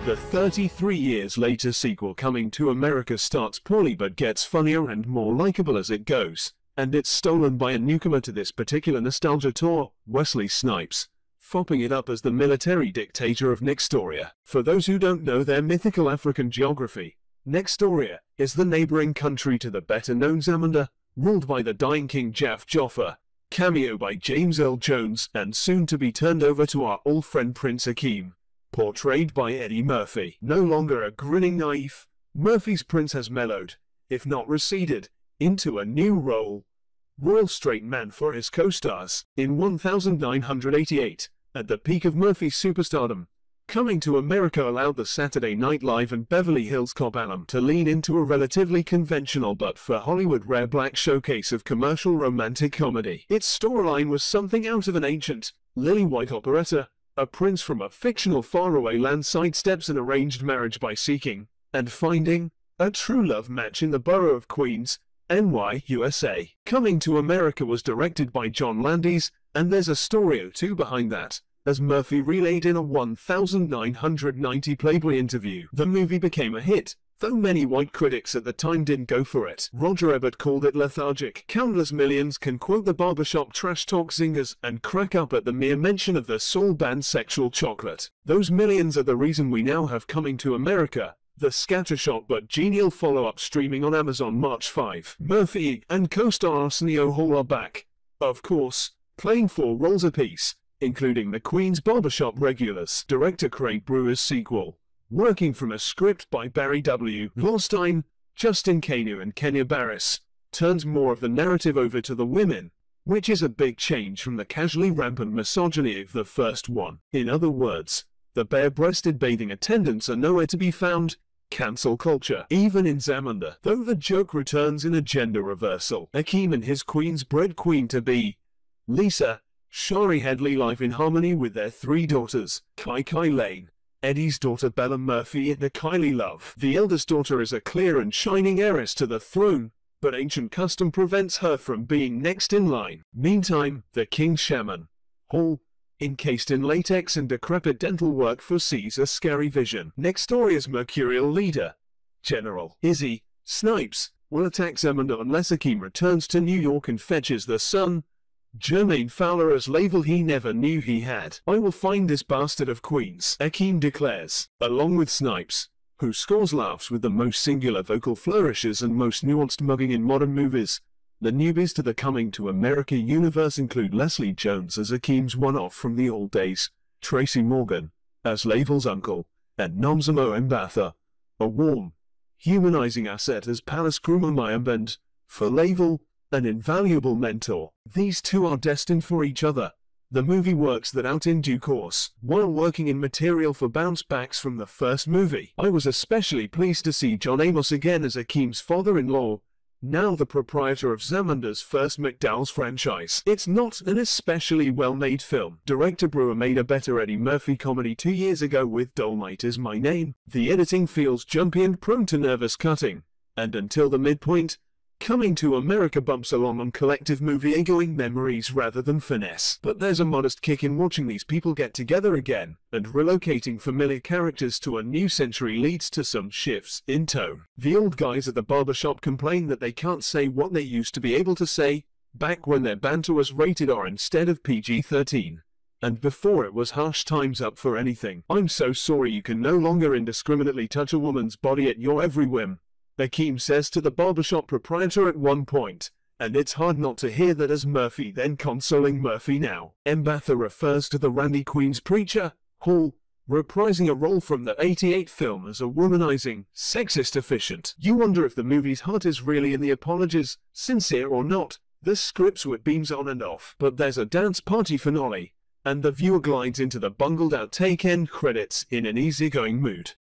The 33 years later sequel Coming to America starts poorly but gets funnier and more likable as it goes, and it's stolen by a newcomer to this particular nostalgia tour, Wesley Snipes, fopping it up as the military dictator of Nextdoria. For those who don't know their mythical African geography, Nextdoria is the neighboring country to the better-known Zamunda, ruled by the dying King Jaffe Joffer, cameo by James Earl Jones, and soon to be turned over to our old friend Prince Akeem. Portrayed by Eddie. No longer a grinning naif, Murphy's prince has mellowed, if not receded, into a new role. Royal straight man for his co-stars. In 1988, at the peak of Murphy's superstardom, Coming to America allowed the Saturday Night Live and Beverly Hills Cop alum to lean into a relatively conventional but for Hollywood rare black showcase of commercial romantic comedy. Its storyline was something out of an ancient, lily-white operetta. A prince from a fictional faraway land sidesteps an arranged marriage by seeking and finding a true love match in the borough of Queens, NY, USA. Coming to America was directed by John Landis, and there's a story or two behind that, as Murphy relayed in a 1990 Playboy interview. The movie became a hit, though many white critics at the time didn't go for it. Roger Ebert called it lethargic. Countless millions can quote the barbershop trash talk zingers and crack up at the mere mention of the soul band Sexual Chocolate. Those millions are the reason we now have Coming to America, the scattershot but genial follow-up streaming on Amazon March 5. Murphy and co-star Arsenio Hall are back, of course, playing 4 roles apiece, including the Queen's barbershop regulars. Director Craig Brewer's sequel, working from a script by Barry W. Lostein, Justin Kanu and Kenya Barris, turns more of the narrative over to the women, which is a big change from the casually rampant misogyny of the first one. In other words, the bare-breasted bathing attendants are nowhere to be found. Cancel culture. Even in Zamunda, though the joke returns in a gender reversal. Akeem and his Queens-bred queen-to-be, Lisa, Shari Headley, live in harmony with their 3 daughters, Kai Lane, Eddie's daughter Bella Murphy and Kylie Love. The eldest daughter is a clear and shining heiress to the throne, but ancient custom prevents her from being next in line. Meantime, the King Shaman Hall, encased in latex and decrepit dental work, foresees a scary vision. Nextdoria's mercurial leader, General Izzy Snipes, will attack Zamunda unless Akeem returns to New York and fetches the son, Jermaine Fowler, as label he never knew he had. "I will find this bastard of Queens," Akeem declares, along with Snipes, who scores laughs with the most singular vocal flourishes and most nuanced mugging in modern movies. The newbies to the Coming to America universe include Leslie Jones as Akeem's one-off from the old days, Tracy Morgan as Label's uncle, and Nomzamo Mbatha, a warm, humanizing asset as Palace groomer Mayambend, for Label, an invaluable mentor. These two are destined for each other. The movie works that out in due course. While working in material for bounce-backs from the first movie, I was especially pleased to see John Amos again as Akeem's father-in-law, now the proprietor of Zamunda's first McDowell's franchise. It's not an especially well-made film. Director Brewer made a better Eddie Murphy comedy 2 years ago with Dolomite Is My Name. The editing feels jumpy and prone to nervous cutting, and until the midpoint, Coming to America bumps along on collective movie-going memories rather than finesse. But there's a modest kick in watching these people get together again, and relocating familiar characters to a new century leads to some shifts in tone. The old guys at the barbershop complain that they can't say what they used to be able to say, back when their banter was rated R instead of PG-13. And before it was harsh times up for anything. "I'm so sorry you can no longer indiscriminately touch a woman's body at your every whim," Akeem says to the barbershop proprietor at one point, and it's hard not to hear that as Murphy then consoling Murphy now. Mbatha refers to the Randy Queen's preacher, Hall, reprising a role from the '88 film as a womanizing, sexist efficient. You wonder if the movie's heart is really in the apologies, sincere or not. The script's wit beams on and off, but there's a dance party finale, and the viewer glides into the bungled out take end credits in an easygoing mood.